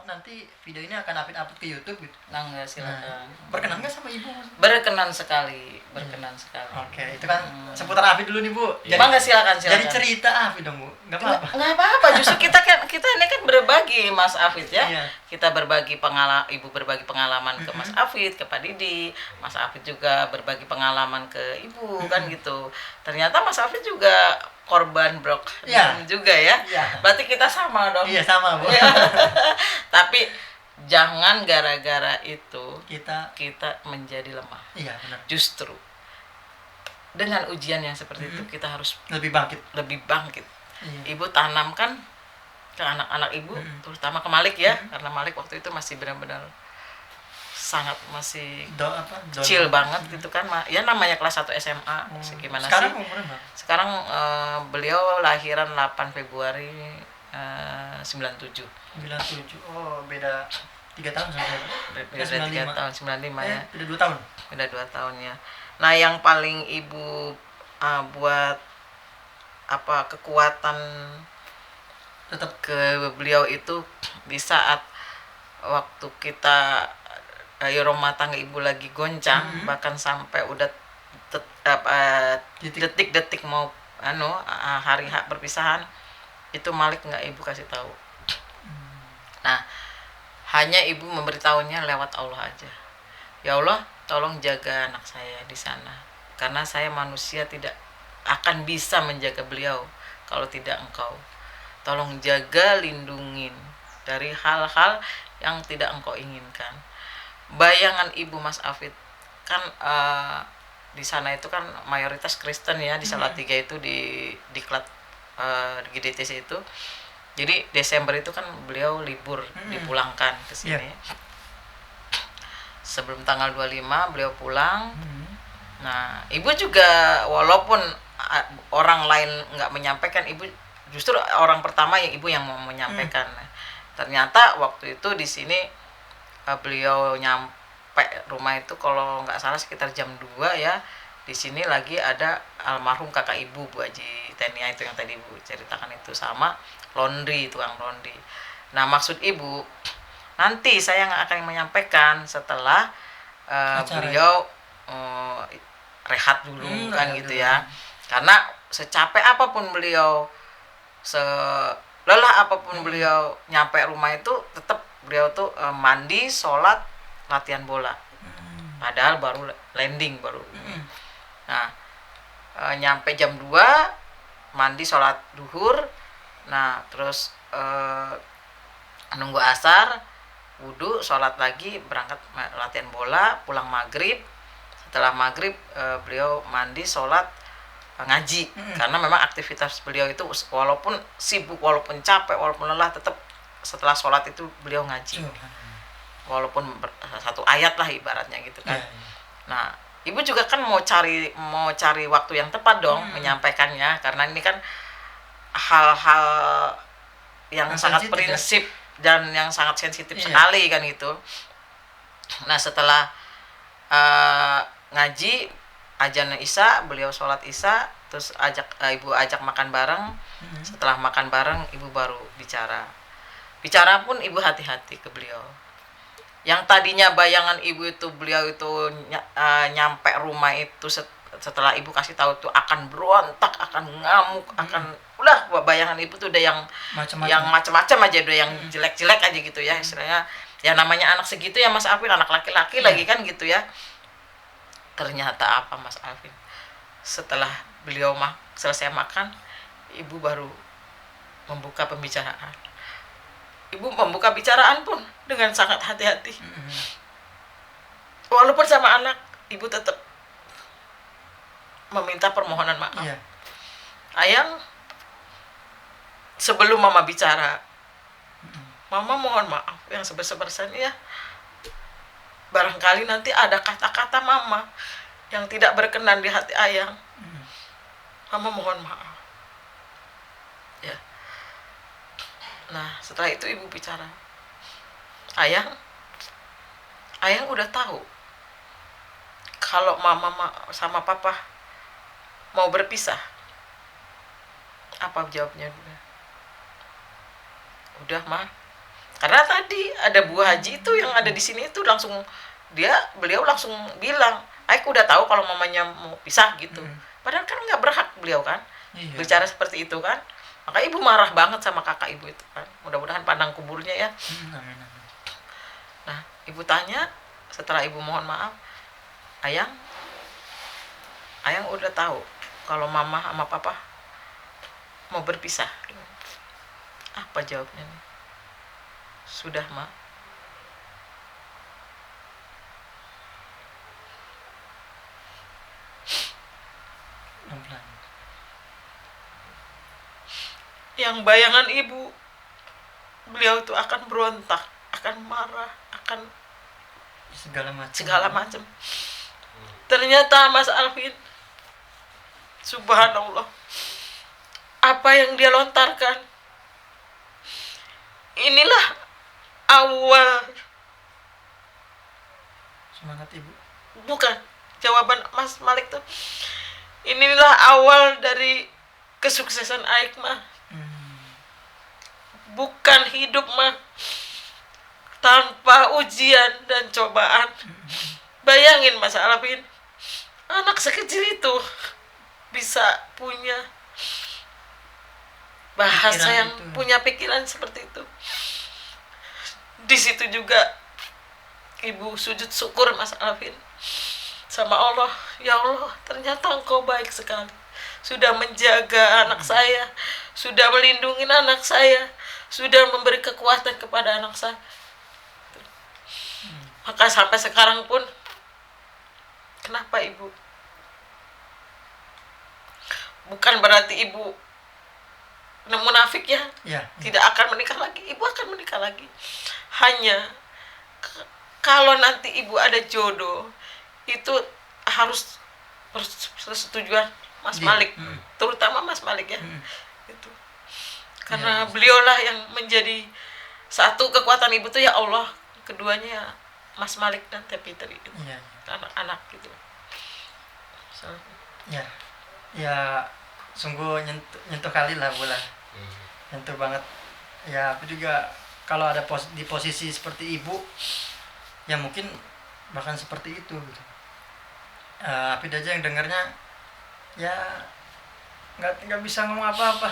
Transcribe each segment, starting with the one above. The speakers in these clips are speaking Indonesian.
nanti video ini akan upload ke YouTube gitu. Nah, enggak, silakan. Berkenan nggak sama ibu? Berkenan sekali. Oke, itu kan seputar Afid dulu nih Bu. Mangga, silakan. Jadi cerita Afid dong Bu, nggak apa-apa. Nggak apa-apa, justru kita ini kan berbagi Mas Afid ya. Iya. Kita berbagi ibu berbagi pengalaman ke Mas Afid, ke Pak Didi. Mas Afid juga berbagi pengalaman ke ibu kan gitu. Ternyata Mas Afid juga korban brok juga ya. Berarti kita sama dong. Iya, sama Bu. Tapi jangan gara-gara itu kita menjadi lemah. Iya, benar. Justru dengan ujian yang seperti itu kita harus lebih bangkit. Iya. Ibu tanamkan ke anak-anak ibu, terutama ke Malik ya, karena Malik waktu itu masih benar-benar masih kecil banget gitu kan. Ya namanya kelas 1 SMA. Gimana sekarang sih? umurnya? Sekarang beliau lahiran 8 Februari 97. Oh, beda 3 tahun sama saya. Beda 3 tahun, 95 ya. Beda 2 tahun. Beda 2 tahun ya. Nah, yang paling ibu buat kekuatan tetap ke beliau itu di saat waktu kita rumah tangga ibu lagi goncang, bahkan sampai udah detik-detik mau hari hak perpisahan, itu Malik nggak ibu kasih tahu. Nah, hanya ibu memberitahunya lewat Allah aja. Ya Allah, tolong jaga anak saya di sana, karena saya manusia tidak akan bisa menjaga beliau kalau tidak Engkau. Tolong jaga, lindungin dari hal-hal yang tidak Engkau inginkan. Bayangan ibu Mas Afid kan di sana itu kan mayoritas Kristen ya, di Salatiga itu di diklat GDTC itu. Jadi Desember itu kan beliau libur, dipulangkan ke sini. Sebelum tanggal 25 beliau pulang. Nah, ibu juga walaupun orang lain nggak menyampaikan, ibu justru orang pertama yang mau menyampaikan. Ternyata waktu itu di sini beliau nyampe rumah itu kalau nggak salah sekitar jam 2 ya. Di sini lagi ada almarhum kakak ibu Bu Haji Tenia itu yang tadi ibu ceritakan itu, sama tukang laundry. Nah, maksud ibu nanti saya yang akan menyampaikan setelah beliau rehat dulu kan gitu ya. Karena secapek apapun beliau, selelah apapun beliau, nyampe rumah itu tetap beliau tuh mandi, sholat, latihan bola. Padahal baru landing baru. Nah, nyampe jam 2 mandi, sholat duhur. Nah, terus nunggu asar, wudhu, sholat lagi, berangkat latihan bola, pulang maghrib. Setelah maghrib beliau mandi, sholat, ngaji. Karena memang aktivitas beliau itu walaupun sibuk, walaupun capek, walaupun lelah, tetap setelah sholat itu beliau ngaji. Walaupun satu ayat lah ibaratnya gitu kan. Nah, ibu juga kan mau cari waktu yang tepat dong menyampaikannya, karena ini kan hal-hal yang sangat prinsip dan yang sangat sensitif sekali kan gitu. Nah, setelah ngaji, azan Isya, beliau sholat Isya, terus ibu ajak makan bareng. Setelah makan bareng, ibu baru bicara pun ibu hati-hati ke beliau. Yang tadinya bayangan ibu itu beliau itu nyampe rumah itu setelah ibu kasih tahu tuh akan berontak, akan ngamuk, akan udah bayangan ibu tuh udah yang macam-macam aja, udah yang jelek-jelek aja gitu ya istilahnya. Ya namanya anak segitu ya Mas Afin, anak laki-laki lagi kan gitu ya. Ternyata apa Mas Afin? Setelah beliau selesai makan, ibu baru membuka pembicaraan. Ibu membuka bicaraan pun dengan sangat hati-hati. Walaupun sama anak, ibu tetap meminta permohonan maaf. Ayang, sebelum mama bicara, mama mohon maaf yang sebesar-besarnya. Barangkali nanti ada kata-kata mama yang tidak berkenan di hati ayang. Mama mohon maaf. Ya. Nah, setelah itu ibu bicara. Ayang udah tahu kalau mama sama papa mau berpisah. Apa jawabnya? Udah, Ma. Karena tadi ada Bu Haji itu yang ada di sini itu langsung beliau langsung bilang, aku udah tahu kalau mamanya mau pisah gitu. Padahal kan nggak berhak beliau kan bicara seperti itu kan. Maka ibu marah banget sama kakak ibu itu kan. Mudah-mudahan pandang kuburnya ya. Amin, amin. Nah, ibu tanya setelah ibu mohon maaf, Ayang udah tahu kalau mama sama papa mau berpisah. Apa jawabnya nih? Sudah, Ma. Pelan-pelan. Yang bayangan ibu, beliau itu akan berontak, akan marah, akan segala macam. Ternyata Mas Alvin, subhanallah, apa yang dia lontarkan, inilah awal, Semangat ibu. bukan jawaban Mas Malik tuh, inilah awal dari kesuksesan Aik mah. Bukan hidup mah tanpa ujian dan cobaan. Bayangin Mas Alvin, anak sekecil itu bisa punya bahasa Pikiran yang itu. punya pikiran seperti itu. Di situ juga ibu sujud syukur Mas Alvin sama Allah. Ya Allah, ternyata Engkau baik sekali, sudah menjaga anak saya, sudah melindungi anak saya, sudah memberi kekuatan kepada anak saya. Maka sampai sekarang pun, kenapa ibu? Bukan berarti ibu munafik ya, tidak akan menikah lagi. Ibu akan menikah lagi. Hanya kalau nanti ibu ada jodoh, itu harus persetujuan Mas Malik, terutama Mas Malik ya. Itu. Karena beliaulah yang menjadi satu kekuatan ibu tuh, ya Allah, keduanya ya Mas Malik dan Teh Fitri itu. Anak-anak gitu. Ya sungguh nyentuh kali lah bola. Nyentuh banget. Ya aku juga kalau ada di posisi seperti ibu, ya mungkin bahkan seperti itu gitu. Apid aja yang dengarnya ya nggak bisa ngomong apa-apa,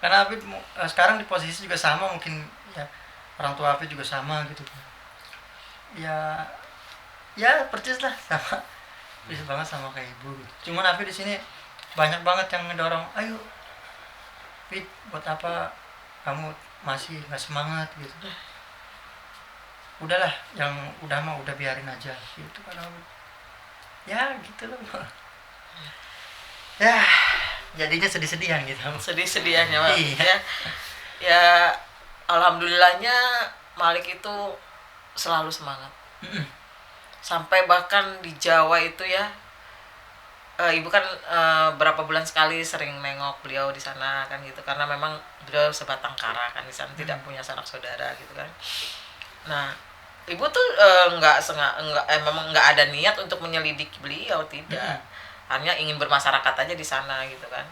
karena Apid sekarang di posisi juga sama, mungkin ya orang tua Apid juga sama gitu. Ya persis lah, sama persis banget sama kayak ibu gitu. Cuman Apid di sini banyak banget yang ngedorong, ayo Pit, buat apa kamu masih nggak semangat gitu. Udahlah, yang udah mah udah biarin aja gitu kan. Ya gitu loh. Ya jadinya sedih-sedihan gitu. Sedih-sedihannya Pak. Iya. Ya alhamdulillahnya Malik itu selalu semangat. Sampai bahkan di Jawa itu ya, ibu kan berapa bulan sekali sering nengok beliau di sana kan gitu, karena memang beliau sebatang kara kan di sana, tidak punya sanak saudara gitu kan. Nah, ibu tuh memang nggak ada niat untuk menyelidiki beliau, tidak. Hanya ingin bermasyarakat aja di sana gitu kan.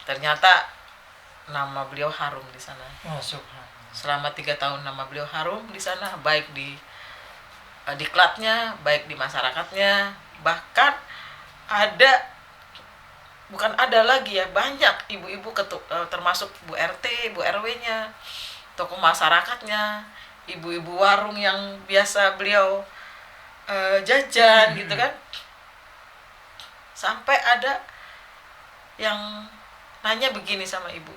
Ternyata nama beliau harum di sana. Selama 3 tahun nama beliau harum di sana, baik di diklatnya, baik di masyarakatnya. Bahkan bukan ada lagi ya, banyak ibu-ibu termasuk Bu RT, Bu RW-nya, tokoh masyarakatnya, ibu-ibu warung yang biasa beliau jajan gitu kan. Sampai ada yang nanya begini sama ibu,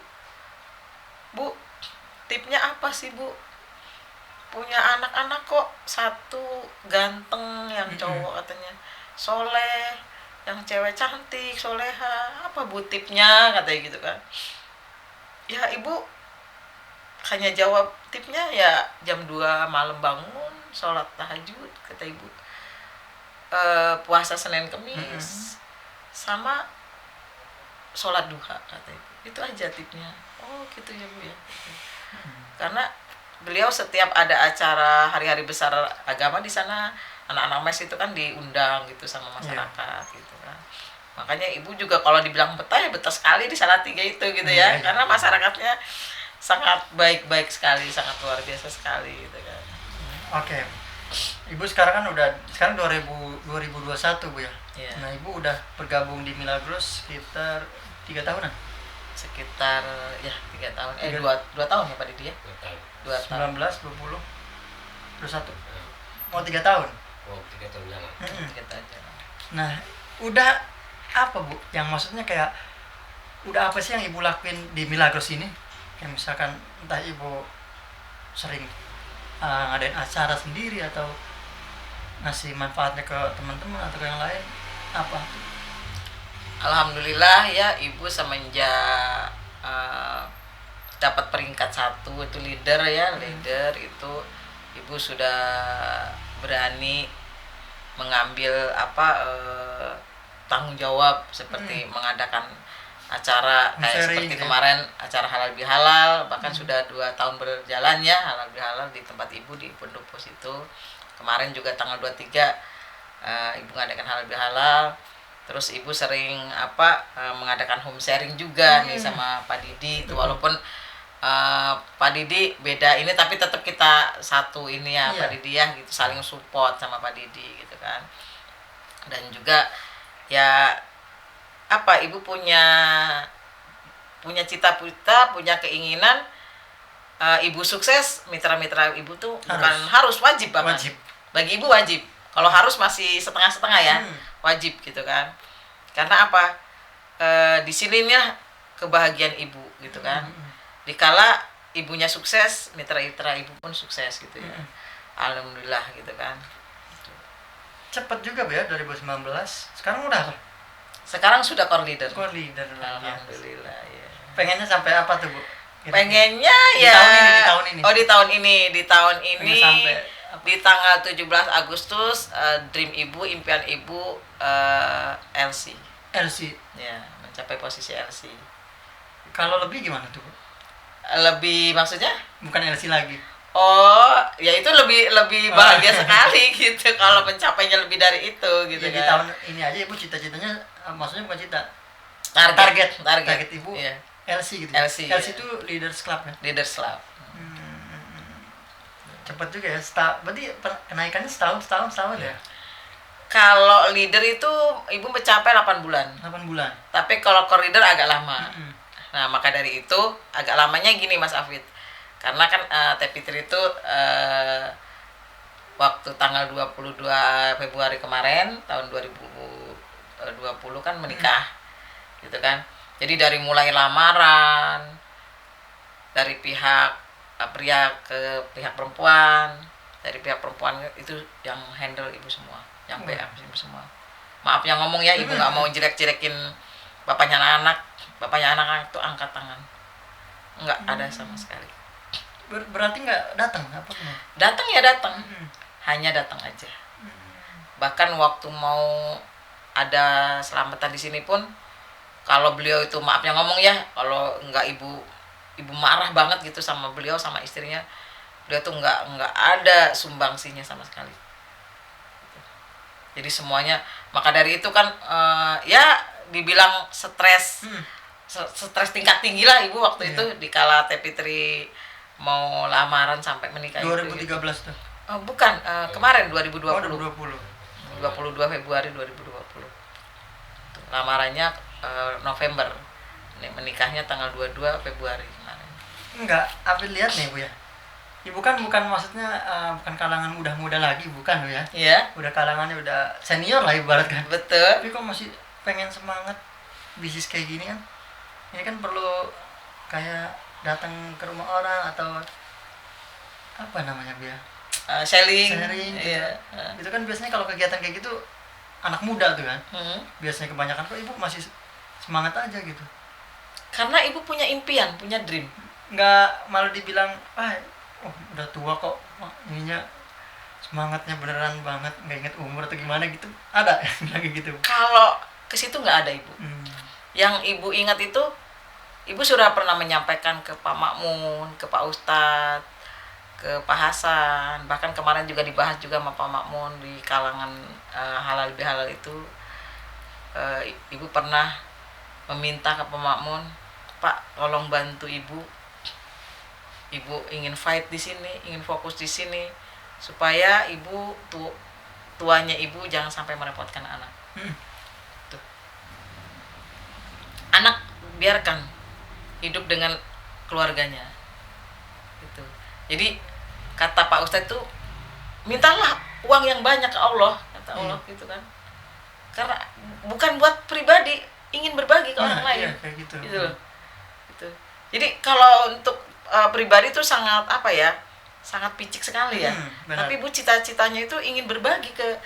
Bu, tipnya apa sih Bu? Punya anak-anak kok satu ganteng yang cowok katanya, soleh, yang cewek cantik, soleha, apa Bu tipnya, katanya gitu kan. Ya ibu hanya jawab, tipnya ya jam 2 malam bangun, sholat tahajud, kata ibu, puasa Senin Kemis, sama sholat duha, kata ibu. Itu aja tipnya. Oh gitu ya Bu ya. Karena beliau setiap ada acara hari-hari besar agama di sana, anak-anak mes itu kan diundang gitu sama masyarakat gitu kan. Makanya ibu juga kalau dibilang betah ya betah sekali di Salatiga itu gitu ya. Karena masyarakatnya sangat baik-baik sekali, sangat luar biasa sekali gitu kan. Oke. Ibu sekarang kan sekarang 2021 Bu ya. Iya. Nah, Ibu udah bergabung di Milagros sekitar 3 tahunan. Sekitar ya 3 tahun. Tiga- 2 tahun ya Pak Didi ya? 2 tahun. 19, 20, 21. Mau 3 tahun. Oh, 3 tahun jalan. 3 tahun jalan. Nah, udah apa Bu? Yang maksudnya kayak udah apa sih yang Ibu lakuin di Milagros ini? Kayak misalkan entah Ibu sering ngadain acara sendiri atau ngasih manfaatnya ke teman-teman atau ke yang lain, apa? Alhamdulillah ya, Ibu semenjak dapat peringkat 1 itu leader ya, leader itu Ibu sudah berani mengambil tanggung jawab seperti mengadakan acara kayak Sharing seperti gitu ya. kemarin acara halal bihalal, bahkan sudah 2 tahun berjalan ya halal bihalal di tempat Ibu di Pondopos itu. Kemarin juga tanggal 23 Ibu mengadakan halal bihalal. Terus Ibu sering mengadakan home sharing juga nih sama Pak Didi itu, walaupun Pak Didi beda ini tapi tetap kita satu ini ya. Iya. Pak Didi ya gitu, saling support sama Pak Didi gitu kan. Dan juga ya Ibu punya cita-cita, punya keinginan Ibu sukses, mitra-mitra Ibu tuh bukan harus, wajib bahkan. Wajib. Bagi Ibu wajib. Kalau harus masih setengah-setengah ya. Wajib gitu kan. Karena apa? Di sininya kebahagiaan Ibu gitu kan. Dikala ibunya sukses, mitra-mitra Ibu pun sukses gitu ya. Alhamdulillah gitu kan. Cepet juga Bu ya 2019. Sekarang udah apa? Sekarang sudah core leader. Core leader lagi. Alhamdulillah ya. Pengennya sampai apa tuh Bu? Pengennya Di ya tahun ini. Oh, di tahun ini Pengen sampai apa? di tanggal 17 Agustus dream Ibu, impian Ibu LC. LC. Ya, mencapai posisi LC. Kalau lebih gimana tuh Bu? Lebih maksudnya? Bukan LC lagi. Oh, ya itu lebih bahagia sekali gitu kalau mencapainya lebih dari itu gitu Ya, di kan. tahun ini aja Ibu cita-citanya, maksudnya bukan cita. Target Target Ibu Iya. LC gitu. LC, LC iya. itu Leaders Club ya. Leaders Club. Cepet juga ya. Berarti kenaikannya setahun ya. Kalau leader itu Ibu mencapai 8 bulan. 8 bulan. Tapi kalau core leader agak lama. Mm-mm. Nah, maka dari itu agak lamanya gini Mas Afid. Karena kan Teh Fitri itu waktu tanggal 22 Februari kemarin tahun 2020 kan menikah. Gitu kan. Jadi dari mulai lamaran dari pihak pria ke pihak perempuan, dari pihak perempuan itu yang handle Ibu semua, yang PM Ibu semua. Maaf yang ngomong ya, Ibu nggak mau jelek-jelekin bapaknya anak itu angkat tangan, nggak ada sama sekali. Berarti nggak datang apa pun? Datang ya datang, hanya datang aja. Bahkan waktu mau ada selamatan di sini pun, kalau beliau itu maaf yang ngomong ya, kalau nggak ibu marah banget gitu sama beliau sama istrinya, beliau tuh nggak ada sumbangsinya sama sekali. Jadi semuanya, maka dari itu kan ya dibilang stres tingkat tinggi lah Ibu waktu itu dikala Teh Fitri mau lamaran sampai menikah 2013 itu, gitu. tuh. Bukan, kemarin 2020. Oh, 2020. 22 Februari 2020. Lamarannya November. Menikahnya tanggal 22 Februari kemarin. Enggak, Apil lihat nih Bu ya. Ibu kan bukan maksudnya bukan kalangan muda-muda lagi, bukan Bu ya. Iya. Udah kalangannya udah senior lah ibaratkan. Betul. Tapi kok masih pengen semangat bisnis kayak gini kan? Ini kan perlu kayak datang ke rumah orang atau apa namanya Bu ya? Sharing Gitu. iya. Itu kan biasanya kalau kegiatan kayak gitu anak muda tuh kan. Biasanya kebanyakan kok Ibu masih semangat aja gitu. Karena Ibu punya impian, punya dream. Nggak malah dibilang udah tua kok ininya semangatnya beneran banget, nggak inget umur atau gimana gitu, ada lagi gitu. Kalau ke situ nggak ada Ibu. Yang Ibu ingat itu, Ibu sudah pernah menyampaikan ke Pak Makmun, ke Pak Ustadz, ke Pak Hasan, bahkan kemarin juga dibahas juga sama Pak Makmun di kalangan halal bihalal itu. Ibu pernah meminta ke Pak Makmun, Pak tolong bantu Ibu ibu ingin fight di sini, ingin fokus di sini supaya ibu tuanya ibu jangan sampai merepotkan anak. Tuh. Anak biarkan hidup dengan keluarganya. Gitu. Jadi kata Pak Ustadz itu, mintalah uang yang banyak ke Allah, kata Allah gitu kan. Karena bukan buat pribadi, ingin berbagi ke orang lain. Iya, kayak gitu. Gitu. Gitu. Jadi kalau untuk pribadi itu sangat sangat picik sekali ya. Tapi ibu cita-citanya itu ingin berbagi ke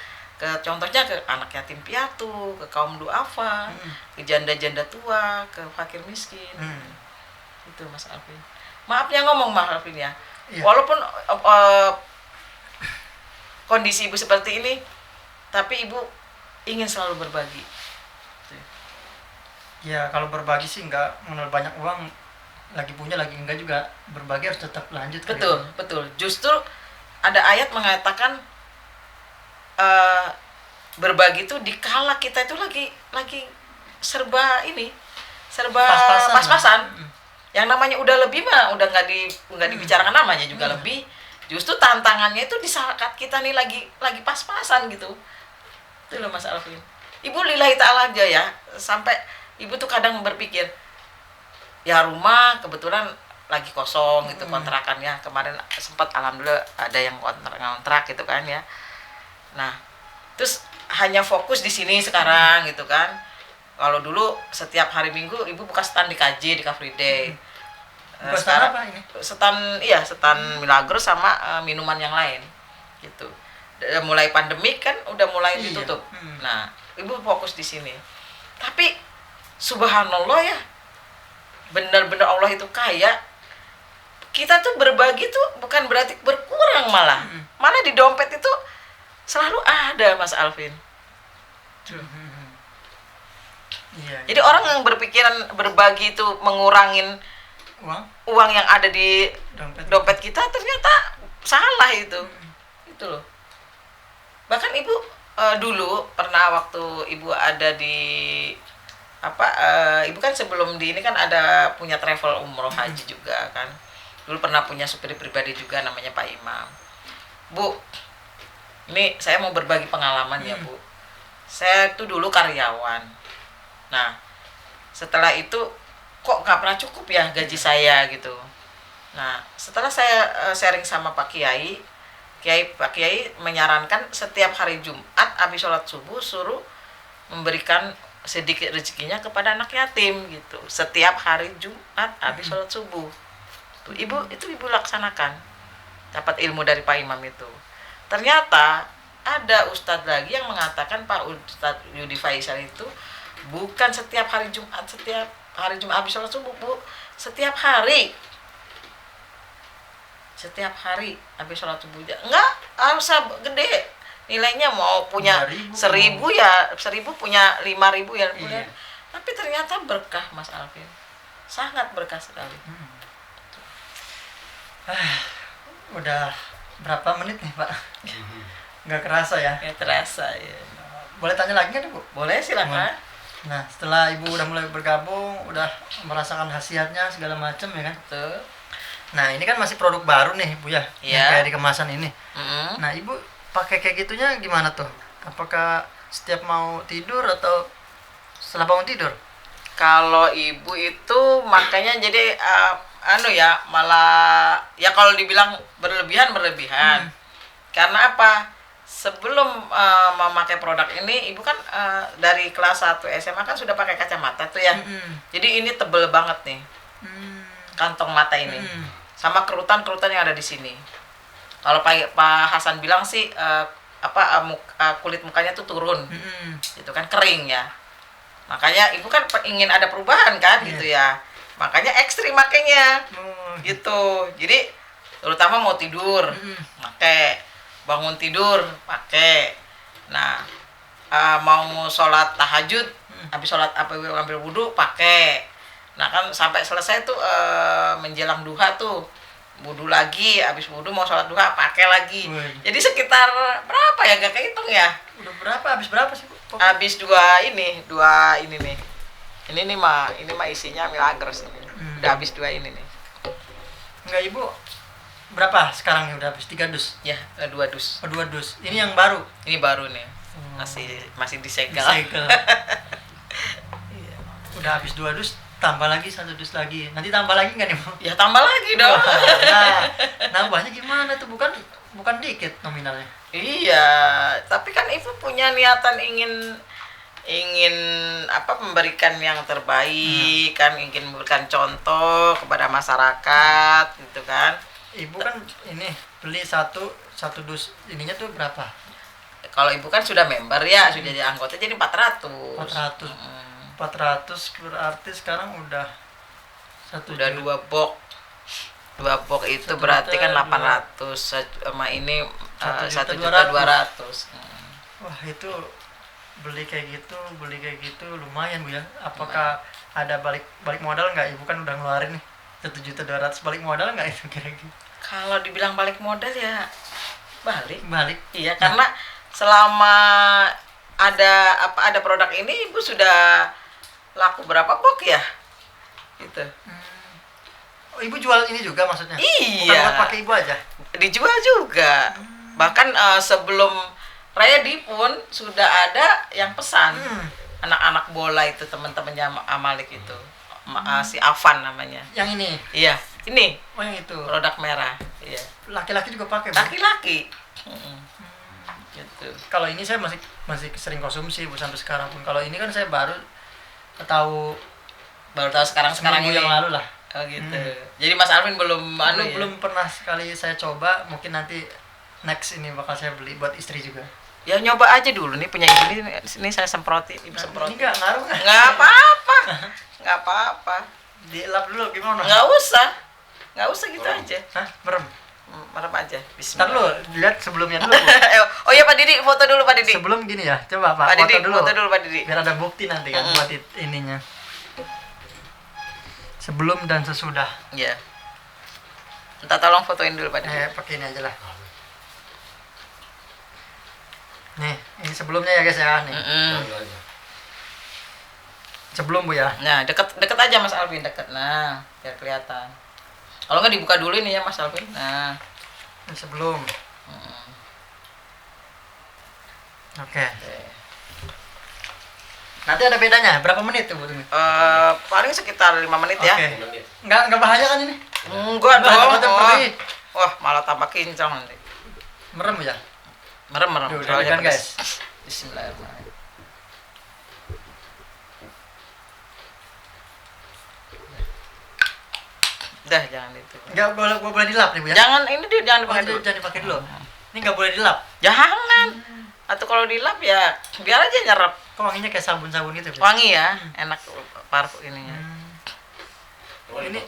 contohnya ke anak yatim piatu, ke kaum duafa, ke janda-janda tua, ke fakir miskin. Itu Mas Alvin. Maaf ya ngomong Mas Alvin ya. Iya. Walaupun kondisi ibu seperti ini, tapi ibu ingin selalu berbagi. Ya kalau berbagi sih nggak mengenal banyak uang, lagi punya lagi enggak juga, berbagi harus tetap lanjut. Betul. Justru ada ayat mengatakan berbagi itu dikala kita itu lagi serba pas-pasan. Yang namanya udah lebih mah udah nggak dibicarakan namanya juga lebih. Justru tantangannya itu di saat kita nih lagi pas-pasan gitu. Itu loh Mas Alvin. Ibu lillahi ta'ala aja ya, sampai ibu tuh kadang berpikir, ya rumah kebetulan lagi kosong gitu kontrakannya. Kemarin sempat alhamdulillah ada yang kontrak gitu kan ya. Nah, terus hanya fokus di sini sekarang gitu kan. Kalau dulu setiap hari Minggu ibu buka stand di KJ, di Car Free Day. Buka stand apa ini? Stand Milagros sama minuman yang lain gitu. Mulai pandemi kan udah mulai ditutup. Nah, ibu fokus di sini. Tapi subhanallah ya, benar-benar Allah itu kaya. Kita tuh berbagi tuh bukan berarti berkurang malah. Malah di dompet itu selalu ada Mas Alvin. Iya. Jadi orang yang berpikiran berbagi itu mengurangin uang yang ada di dompet kita, ternyata salah itu. Itu loh. Bahkan ibu dulu pernah waktu ibu ada di ibu kan sebelum di ini kan ada punya travel umroh haji juga kan. Dulu pernah punya supir pribadi juga namanya Pak Imam. Bu, ini saya mau berbagi pengalaman ya Bu. Saya tuh dulu karyawan. Nah, setelah itu kok nggak pernah cukup ya gaji saya gitu. Nah, setelah saya sharing sama Pak Kiai menyarankan setiap hari Jumat habis sholat subuh suruh memberikan sedikit rezekinya kepada anak yatim gitu. Setiap hari Jumat habis sholat subuh. Tuh, ibu laksanakan. Dapat ilmu dari Pak Imam itu. Ternyata ada ustadz lagi yang mengatakan Pak Ustadz Yudi Faisal itu bukan setiap hari Jumat habis sholat subuh, Bu. Setiap hari habis sholat subuh. Enggak harus gede. Nilainya mau punya 1.000 ya 1.000, punya 5.000 ya. Iya. Tapi ternyata berkah Mas Alvin. Sangat berkah sekali. Udah berapa menit nih Pak? Nggak kerasa ya? Nggak terasa ya. Boleh tanya lagi kan Bu? Boleh silakan. Nah, setelah ibu udah mulai bergabung, udah merasakan khasiatnya segala macam ya kan? Betul. Nah, ini kan masih produk baru nih Bu ya, yang kayak di kemasan ini. Nah, ibu pakai kayak gitunya gimana tuh? Apakah setiap mau tidur atau setelah bangun tidur? Kalau ibu itu makanya jadi malah ya kalau dibilang berlebihan. Karena apa? Sebelum memakai produk ini, ibu kan dari kelas 1 SMA kan sudah pakai kacamata tuh ya. Jadi ini tebel banget nih. Kantong mata ini. Sama kerutan-kerutan yang ada di sini. Kalau Pak Hasan bilang sih kulit mukanya tuh turun. Itu kan kering ya. Makanya ibu kan ingin ada perubahan kan gitu ya. Makanya ekstrim makainya. Gitu. Jadi terutama mau tidur, pakai, bangun tidur, pakai. Nah, mau sholat tahajud, habis sholat ambil wudhu, pakai. Nah kan sampai selesai tuh menjelang duha tuh wudhu lagi, habis wudhu mau sholat duha pakai lagi. Jadi sekitar berapa ya, gak kehitung ya? Udah berapa? Habis berapa sih Bu? Habis dua ini nih. Ini mah isinya Milagros ini. Udah habis 2 ini nih. Enggak, Ibu berapa sekarang ya, udah habis 3 dus? Ya, 2 dus. Oh, 2 dus. Ini yang baru. Ini baru nih. Masih disegel. Disegel. Iya. Udah habis 2 dus, tambah lagi 1 dus lagi. Nanti tambah lagi nggak nih, Bu? Ya tambah lagi dong. Nah, nambahnya gimana tuh? Bukan dikit nominalnya. Iya, tapi kan Ibu punya niatan ingin memberikan yang terbaik, kan ingin memberikan contoh kepada masyarakat gitu kan. Ibu kan ini beli satu dus ininya tuh berapa? Kalau Ibu kan sudah member ya, sudah jadi anggota, jadi 400. 400. 400 berarti sekarang udah udah 2 box. 2 box itu berarti kan 800 sama ini 1.200.000. Wah, itu beli kayak gitu lumayan, Bu ya. Apakah ada balik modal nggak? Ibu kan udah ngeluarin nih 1.200.000, balik modal nggak itu kira-kira? Kalau dibilang balik modal ya balik. Iya, karena selama ada produk ini Ibu sudah laku berapa box ya? Gitu. Oh, Ibu jual ini juga maksudnya? Iya. Bukan buat pakai Ibu aja? Dijual juga. Bahkan sebelum ready pun sudah ada yang pesan. Anak-anak bola itu, teman-temannya Amalik itu. Si Afan namanya. Yang ini? Iya, ini. Oh, yang itu. Produk merah. Iya. Laki-laki juga pakai, Bu? Laki-laki. Gitu. Kalau ini saya masih sering konsumsi, Bu, sampai sekarang pun. Kalau ini kan saya baru tahu sekarang seminggu ini. yang lalu lah. Oh gitu. Jadi Mas Alvin belum belum pernah sekali saya coba. Mungkin nanti next ini bakal saya beli buat istri juga. Ya nyoba aja dulu nih, punya ini saya semprotin, Ibu semprotin. Ini nggak ngaruh kan? Nggak apa-apa. Nggak apa-apa. Dilap dulu gimana? Nggak usah gitu aja. Hah? Merem aja. Ntar Bismillah. lu lihat sebelumnya dulu, Bu. Oh iya Pak Didi, foto dulu Pak Didi. Sebelum gini ya, coba Pak, Pak Didi, foto dulu Pak Didi. biar ada bukti nanti kan buat ininya. Sebelum dan sesudah. Iya. Minta tolong fotoin dulu Pak Didi. Pakai ini aja lah. Nih, ini sebelumnya ya guys ya, nih. Sebelum, Bu ya. Nah, deket aja Mas Alvin, deket. Nah, biar kelihatan. Kalau nggak dibuka dulu ini ya Mas Alvin. Nah, Ini sebelum. Oke. Nanti ada bedanya, berapa menit tuh, Bu? paling sekitar 5 menit ya. Oke. Nggak bahaya kan ini? Enggak Nggak, dong. perih. Wah, malah tambah kincang nanti. Merem ya? Merem. Udah Soalnya kan, pedas. guys. Bismillahirrahmanirrahim. Udah, jangan itu. Nggak boleh dilap nih, Bu ya? Jangan dipakai dulu. Jangan dipakai dulu. Ini nggak boleh dilap. Jangan. Atau kalau dilap ya biar aja nyerap. Kok wanginya kayak sabun-sabun gitu, Bu? Wangi ya, enak parfum ininya. Ini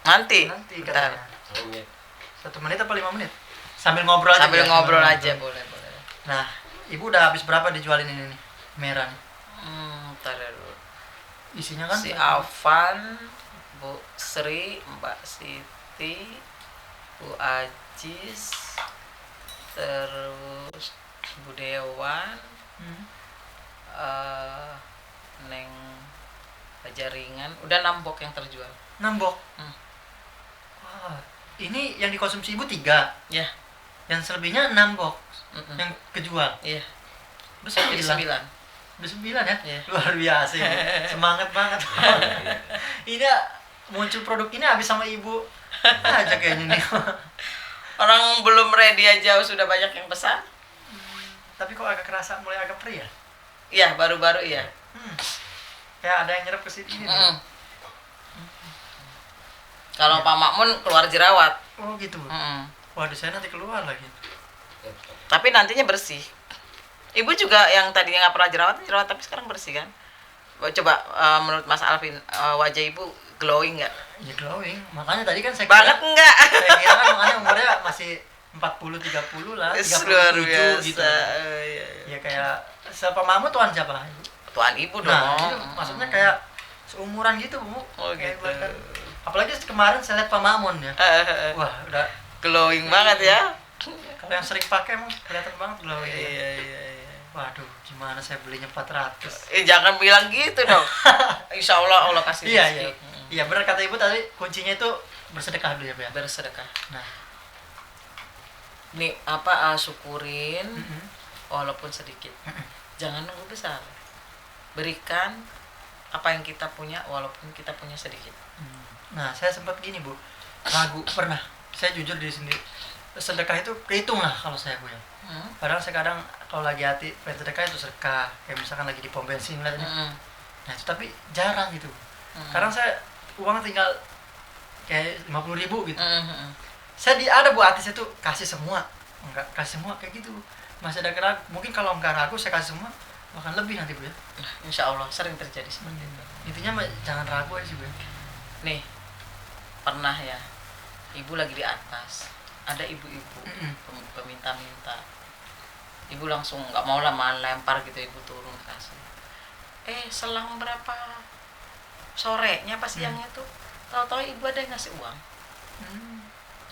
Nanti katanya. bentar. 1 menit apa 5 menit? Sambil ngobrol aja. Sambil ya? ngobrol aja boleh. Nah, Ibu udah habis berapa dijualin ini nih? Merah nih. Bentar dulu. Isinya kan Si Afan, Bu Sri, Mbak Siti, Bu Ajis, terus Bu Dewan, Neng Jaringan, udah 6 box yang terjual. 6 box. Wah, ini yang dikonsumsi Ibu 3. Ya. Yang selebihnya 6 box. Yang kejual. Iya. Udah 9. 9 ya? Iya. Luar biasa Ibu. Semangat banget. Ini muncul produk ini habis sama Ibu aja kayaknya nih. Orang belum ready aja sudah banyak yang pesan. Tapi kok agak kerasa mulai agak perih ya? Iya, baru-baru iya. Kayak ada yang nyerap ke sini nih. Kalau Pak Makmun keluar jerawat. Oh gitu. Waduh, saya nanti keluar lagi. Tapi nantinya bersih. Ibu juga yang tadinya nggak pernah jerawat tapi sekarang bersih kan? Coba menurut Mas Alvin, wajah Ibu glowing nggak? Ya glowing. Makanya tadi kan saya Banget enggak? Saya kira kan makanya umurnya masih 40-30 lah, 37 gitu. Iya. Ya kayak siapa Mamu tuan siapa? Tuan Ibu dong. Nah, itu maksudnya kayak seumuran gitu, Bu. Oh Kayak gitu. bahkan, apalagi kemarin saya lihat Pak Mamun ya. Wah, udah Glowing banget ya. kalau yang sering pakai emang kelihatan banget glowing. Iya. Waduh, gimana saya belinya 400. Jangan bilang gitu dong. Insya Allah kasih Iya. rezeki. Iya, benar kata Ibu tadi, kuncinya itu bersedekah dulu ya Bu ya. bersedekah. Nah, Nih syukurin walaupun sedikit. Jangan nunggu besar. Berikan apa yang kita punya walaupun kita punya sedikit. Nah, saya sempat gini Bu, ragu pernah. Saya jujur diri sendiri. Sedekah itu kehitung lah kalau saya Bu ya. Padahal saya kadang kalau lagi hati pengen sedekah itu sedekah. Kayak misalkan lagi di pom bensin lah. Nah itu tapi jarang gitu. Kadang saya uang tinggal kayak 50.000 gitu. Saya ada Bu hati saya tuh kasih semua. Enggak kasih semua kayak gitu. Masih ada keraguan. Mungkin kalau enggak ragu saya kasih semua bahkan lebih nanti Bu ya. Insya Allah sering terjadi seperti itu. Intinya jangan ragu aja sih Bu ya. Nih pernah ya, ibu lagi di atas, ada ibu-ibu peminta-minta. Ibu langsung nggak mau lah lempar gitu, ibu turun kasih. Selang berapa sorenya pas siangnya tuh, tahu-tahu ibu ada yang ngasih uang.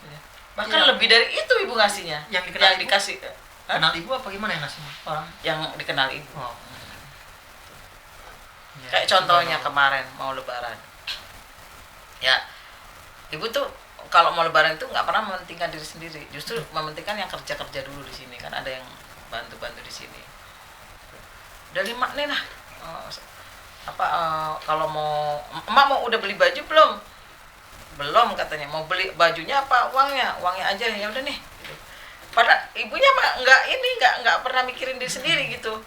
Ya. Bahkan lebih dari itu ibu ngasihnya. Yang dikasih. Kenal ibu apa gimana yang ngasih orang? Yang dikenal ibu. Oh. Ya, kayak contohnya kemarin mau lebaran. Ya, ibu tuh kalau mau lebaran itu nggak pernah mementingkan diri sendiri, justru mementingkan yang kerja dulu di sini, kan ada yang bantu di sini. Udah 5 nih lah. Kalau mau emak mau udah beli baju belum katanya, mau beli bajunya apa uangnya aja, ya udah nih gitu. Pada ibunya mah nggak pernah mikirin diri sendiri gitu.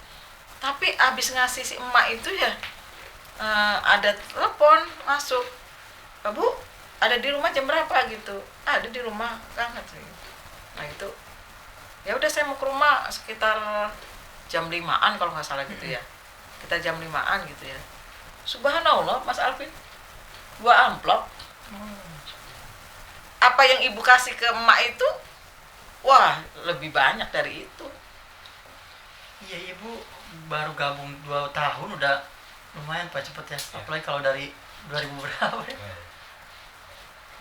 Tapi abis ngasih si emak itu ya ada telepon masuk, Bu ada di rumah jam berapa gitu. Ada di rumah kan katanya. Nah itu ya udah saya mau ke rumah sekitar jam 5-an kalau nggak salah gitu ya. Kita jam 5-an gitu ya. Subhanallah Mas Alvin, 2 amplop. Apa yang ibu kasih ke emak itu wah lebih banyak dari itu. Iya, ibu baru gabung 2 tahun udah lumayan Pak cepet ya. Apalagi kalau dari 2000 berapa ya.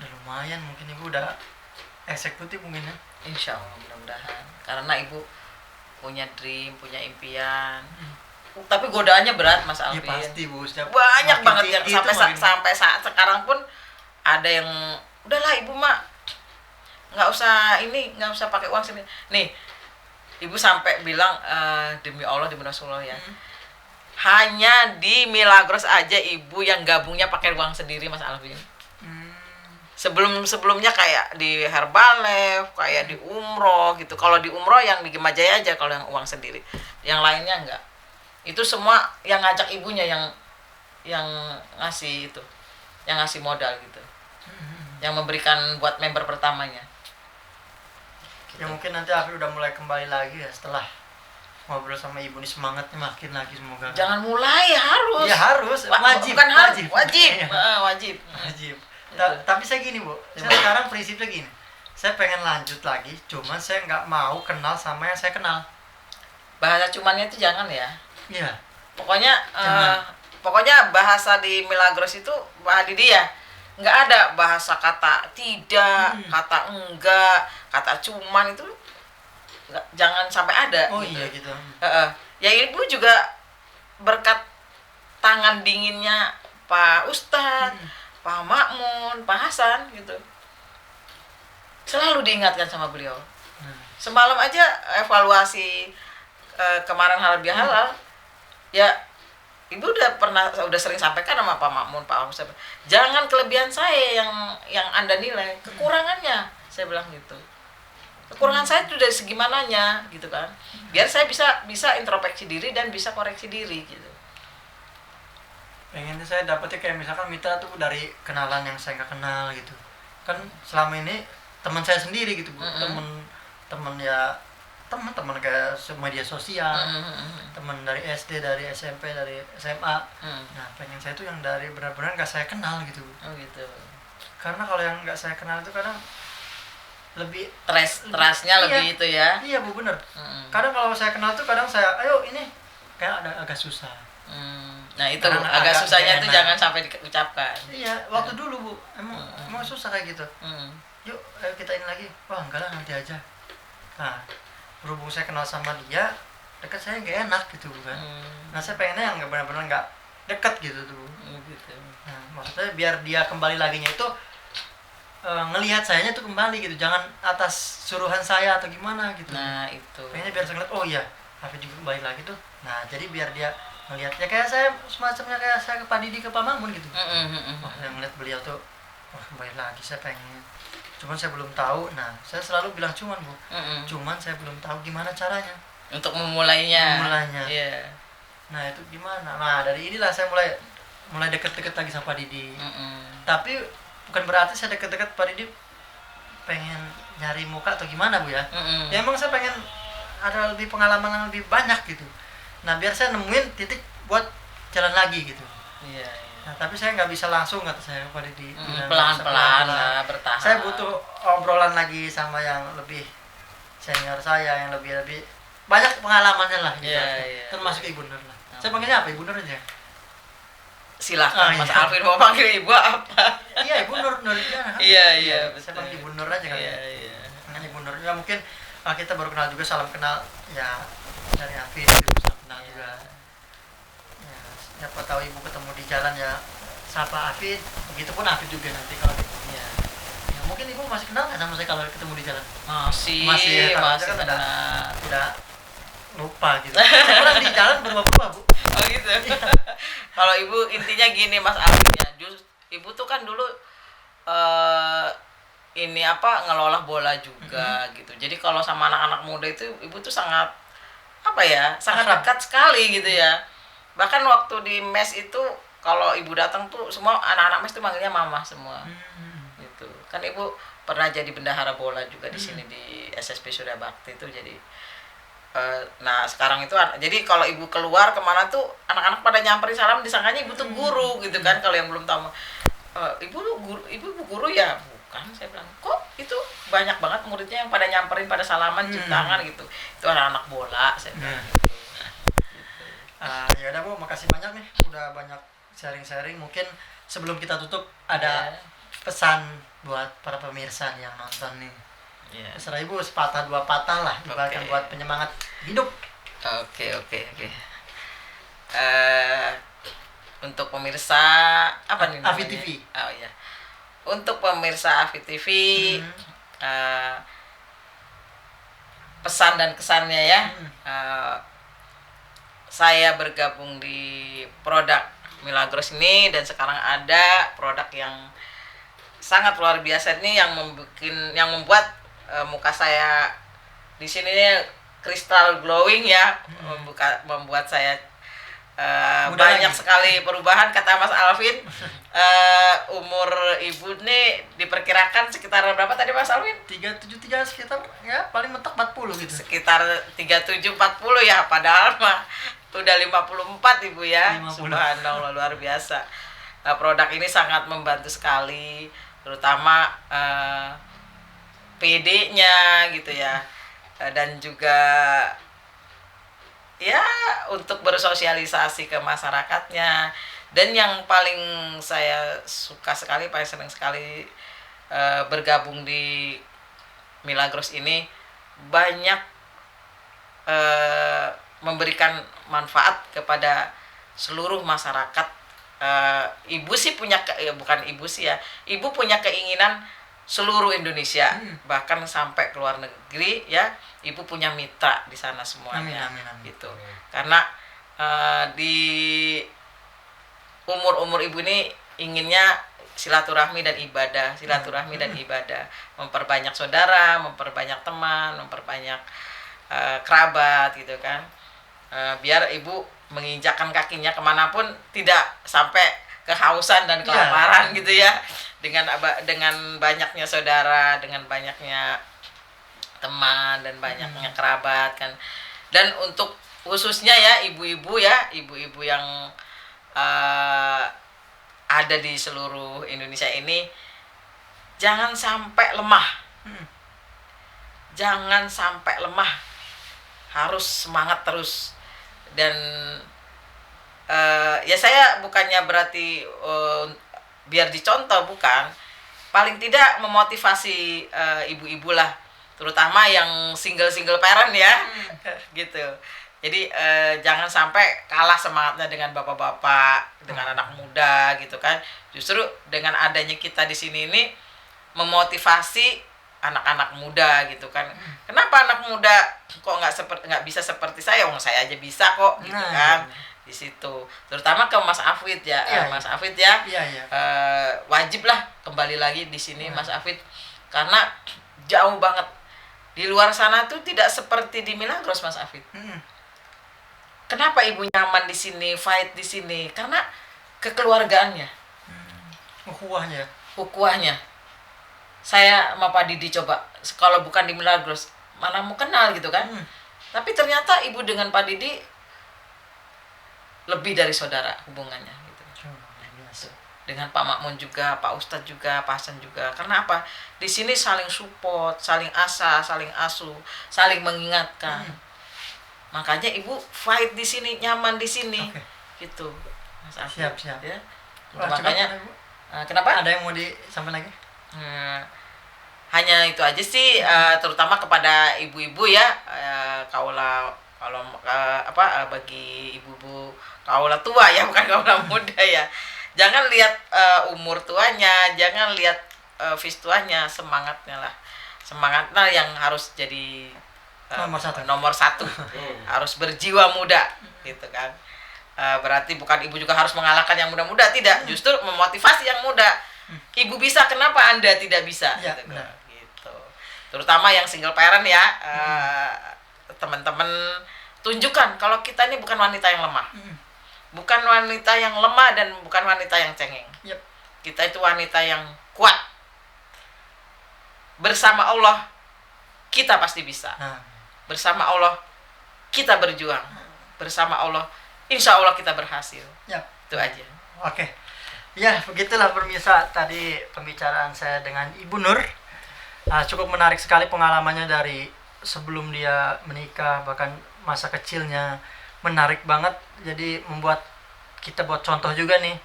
Udah lumayan, mungkin ibu udah eksekutif mungkin ya. Insya Allah mudah-mudahan. Karena ibu punya dream, punya impian. Tapi godaannya berat Mas Alvin. Ya pasti Bu. Banyak banget yang sampai saat sekarang pun ada yang udahlah ibu mak nggak usah pakai uang sini. Nih ibu sampai bilang demi Allah demi Rasulullah ya. Hanya di Milagros aja ibu yang gabungnya pakai uang sendiri Mas Alvin. Sebelumnya kayak di Herbalife, kayak di umroh gitu. Kalau di umroh yang di Gemajaya aja kalau yang uang sendiri. Yang lainnya enggak. Itu semua yang ngajak ibunya yang ngasih itu. Yang ngasih modal gitu. Yang memberikan buat member pertamanya. Gitu. Ya mungkin nanti Afif udah mulai kembali lagi ya setelah ngobrol sama ibu nih, semangatnya makin lagi semoga. Jangan mulai, harus. Ya harus, wajib. Bukan wajib. Wajib. Wajib. Tapi saya gini Bu, saya sekarang prinsipnya gini, saya pengen lanjut lagi, cuman saya nggak mau kenal sama yang saya kenal. Bahasa cumannya itu jangan ya. Iya. Pokoknya bahasa di Milagros itu di dia nggak ada bahasa kata tidak, kata enggak, kata cuman itu jangan sampai ada. Oh gitu. iya gitu. Ya ibu juga berkat tangan dinginnya Pak Ustadz, Pak Makmun, Pak Hasan gitu. Selalu diingatkan sama beliau. Semalam aja evaluasi kemarin halal bihalal, ya ibu udah sering sampaikan sama Pak Makmun, Pak Ustadz. Jangan kelebihan saya yang Anda nilai, kekurangannya saya bilang gitu. Kekurangan saya itu dari segi mananya gitu kan. Biar saya bisa introspeksi diri dan bisa koreksi diri gitu. Pengennya saya dapetnya kayak misalkan mitra tuh dari kenalan yang saya nggak kenal gitu. Kan selama ini teman saya sendiri gitu Bu. Teman kayak media sosial, teman dari SD, dari SMP, dari SMA. Nah pengen saya tuh yang dari benar-benar nggak saya kenal gitu Bu. Oh gitu. Karena kalau yang nggak saya kenal itu kadang lebih trustnya lebih itu ya. Iya Bu, bener. Kadang kalau saya kenal tuh kadang saya ayo ini kayak agak susah. Nah itu agak susahnya tuh jangan sampai diucapkan. Iya, waktu dulu Bu, emang susah kayak gitu. Yuk, ayo kita ini lagi. Wah enggak lah, nanti aja. Nah, berhubung saya kenal sama dia, dekat saya nggak enak gitu bukan. Nah saya pengennya yang benar-benar nggak dekat gitu tuh. Gitu. Nah maksudnya biar dia kembali laginya itu ngelihat sayanya tuh kembali gitu, jangan atas suruhan saya atau gimana gitu. Nah itu. Pengennya biar saya ngeliat, oh iya Hafid juga kembali lagi tuh. Nah jadi biar dia ngelihat ya kayak saya semacamnya kayak saya ke Pak Didi, ke Pak Mamun gitu. Wah yang ngeliat beliau tuh, wah kembali lagi saya pengen. Cuman saya belum tahu. Nah saya selalu bilang cuman Bu, cuman saya belum tahu gimana caranya untuk memulainya. Iya. Nah itu gimana? Nah dari inilah saya mulai deket-deket lagi sama Pak Didi. Tapi bukan berarti saya deket-deket Pak Didi pengen nyari muka atau gimana Bu ya. Ya emang saya pengen ada lebih pengalaman yang lebih banyak gitu. Nah biar saya nemuin titik buat jalan lagi gitu. Iya. Nah tapi saya nggak bisa langsung, kata saya Pak Didi. Pelan-pelan lah, bertahap. Saya butuh obrolan lagi sama yang lebih senior saya, yang lebih banyak pengalamannya lah gitu. Iya. Termasuk Ibu Nur lah. Saya panggilnya apa? Ibu Nur aja. Silahkan Mas Alvin mau panggil Ibu apa? Iya Ibu Nur Nurjana. Iya. Saya panggil Ibu Nur aja kali. Iya. Dengan Ibu Nur ya mungkin kita baru kenal juga, salam kenal ya dari Afid, Ibu salam kenal juga. Ya, siapa tahu Ibu ketemu di jalan ya sapa Afid, begitupun Afid juga nanti kalau gitu. Iya. Ya mungkin Ibu masih kenal nggak sama saya kalau ketemu di jalan? Masih kan kenal. udah lupa gitu. Saya pulang di jalan berubah-ubah Bu. Oh gitu. Kalau Ibu intinya gini Mas Alvin ya, Ibu tuh kan dulu ini apa ngelola bola juga gitu. Jadi kalau sama anak-anak muda itu Ibu tuh sangat sangat dekat sekali gitu ya. Bahkan waktu di mes itu kalau Ibu datang tuh semua anak-anak mes tuh manggilnya mama semua. Gitu. Kan Ibu pernah jadi bendahara bola juga di sini di SSB Surya Bakti itu jadi nah sekarang itu jadi kalau Ibu keluar kemana tuh anak-anak pada nyamperin salam, disangkanya Ibu tuh guru gitu kan. Kalau yang belum tahu Ibu guru ya, bukan, saya bilang kok itu banyak banget muridnya yang pada nyamperin, pada salaman, cium tangan gitu, itu anak-anak bola, saya bilang gitu. Ya udah Bu, makasih banyak nih udah banyak sharing-sharing. Mungkin sebelum kita tutup ada pesan buat para pemirsa yang nonton nih. Terserah Ibu, sepatah dua patah lah ibaratkan buat penyemangat hidup. Oke. Untuk pemirsa apa nih namanya? Afid TV. Oh iya. Untuk pemirsa Afid TV, pesan dan kesannya ya. Saya bergabung di produk Milagros ini dan sekarang ada produk yang sangat luar biasa ini yang membuat muka saya di sini kristal glowing ya, membuat saya banyak sekali perubahan. Kata Mas Alvin, umur Ibu nih diperkirakan sekitar berapa tadi Mas Alvin? 37 sekitar ya paling mentok 40 gitu. Sekitar 37-40 ya, padahal mah udah 54 Ibu ya. 50. Subhanallah, luar biasa. Produk ini sangat membantu sekali, terutama PD-nya gitu ya, dan juga ya untuk bersosialisasi ke masyarakatnya. Dan yang paling saya suka sekali, paling senang sekali bergabung di Milagros ini, banyak memberikan manfaat kepada seluruh masyarakat. Ibu sih bukan ibu sih ya, Ibu punya keinginan seluruh Indonesia, bahkan sampai ke luar negeri ya, Ibu punya mitra di sana semuanya. Amin. Gitu. Karena di umur Ibu ini inginnya silaturahmi dan ibadah, memperbanyak saudara, memperbanyak teman, memperbanyak kerabat gitu kan. Biar Ibu menginjakkan kakinya kemanapun tidak sampai kehausan dan kelaparan gitu ya, dengan banyaknya saudara, dengan banyaknya teman dan banyaknya kerabat kan. Dan untuk khususnya ya ibu-ibu yang ada di seluruh Indonesia ini, jangan sampai lemah. Jangan sampai lemah, harus semangat terus. Dan ya saya bukannya berarti biar dicontoh, bukan, paling tidak memotivasi ibu-ibu lah, terutama yang single parent ya. Gitu. Jadi jangan sampai kalah semangatnya dengan bapak-bapak, dengan anak muda gitu kan. Justru dengan adanya kita di sini ini, memotivasi anak-anak muda gitu kan. Kenapa anak muda kok nggak bisa seperti saya? Saya aja bisa kok gitu kan. Di situ terutama ke Mas Afid ya. Mas Afid ya. Wajib lah kembali lagi di sini Mas Afid, karena jauh banget di luar sana tuh tidak seperti di Milagros Mas Afid. Kenapa ibu nyaman di sini, fight di sini? Karena kekeluargaannya, ukuahnya. Saya sama Pak Didi coba, kalau bukan di Milagros, mana mau kenal gitu kan. Tapi ternyata ibu dengan Pak Didi lebih dari saudara hubungannya gitu. Dengan Pak Makmun juga, Pak Ustadz juga, Pak Hasan juga. Karena apa? Di sini saling support, saling asa, saling asuh, saling mengingatkan. Makanya ibu fight di sini, nyaman di sini. Gitu. Mas Afid. Siap. Ya. Makanya kenapa? Ada yang mau disampaikan lagi? Hanya itu aja sih, terutama kepada ibu-ibu ya, bagi ibu-ibu kaula tua ya, bukan kaula muda ya. Jangan lihat umur tuanya, jangan lihat vis tuanya, semangatnya yang harus jadi nomor satu. Harus berjiwa muda gitu kan. Berarti bukan ibu juga harus mengalahkan yang muda-muda, tidak, justru memotivasi yang muda. Ibu bisa, kenapa Anda tidak bisa? Ya, gitu. Terutama yang single parent ya, teman-teman tunjukkan kalau kita ini bukan wanita yang lemah. Bukan wanita yang lemah dan bukan wanita yang cengeng. Kita itu wanita yang kuat. Bersama Allah kita pasti bisa. Bersama Allah kita berjuang. Bersama Allah insya Allah kita berhasil. Itu aja. Oke. Ya, begitulah pemirsa tadi pembicaraan saya dengan Ibu Nur. Cukup menarik sekali pengalamannya dari sebelum dia menikah, bahkan masa kecilnya menarik banget. Jadi membuat kita buat contoh juga nih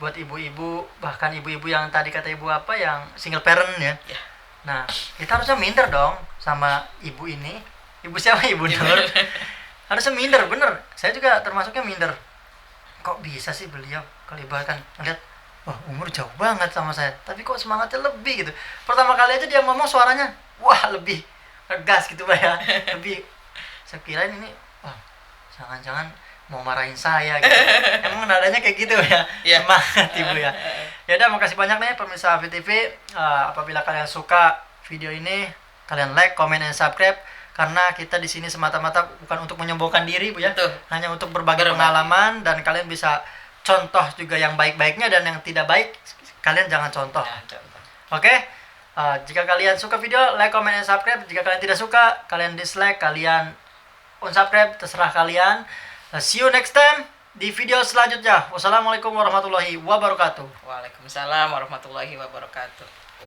buat ibu-ibu, bahkan ibu-ibu yang tadi kata ibu apa, yang single parent ya. Nah, kita harusnya minder dong sama ibu ini. Ibu siapa? Ibu Nur. Harusnya minder, bener. Saya juga termasuknya minder. Kok bisa sih beliau, kalau ibaratkan ngeliat, wah umur jauh banget sama saya, tapi kok semangatnya lebih gitu. Pertama kali aja dia ngomong suaranya, wah lebih tegas gitu Pak ya. Lebih, saya kirain ini, wah jangan-jangan mau marahin saya gitu. Emang nadanya kayak gitu ya. Semangat ibu ya. Ya udah, makasih banyak nih pemirsa Afid TV. Apabila kalian suka video ini, kalian like, comment, dan subscribe. Karena kita di sini semata-mata bukan untuk menyombongkan diri Bu ya. Hanya untuk berbagi pengalaman, dan kalian bisa contoh juga yang baik-baiknya, dan yang tidak baik kalian jangan contoh. Oke? Jika kalian suka video, like, comment, dan subscribe. Jika kalian tidak suka, kalian dislike, kalian unsubscribe, terserah kalian. See you next time di video selanjutnya. Wassalamualaikum warahmatullahi wabarakatuh. Waalaikumsalam warahmatullahi wabarakatuh.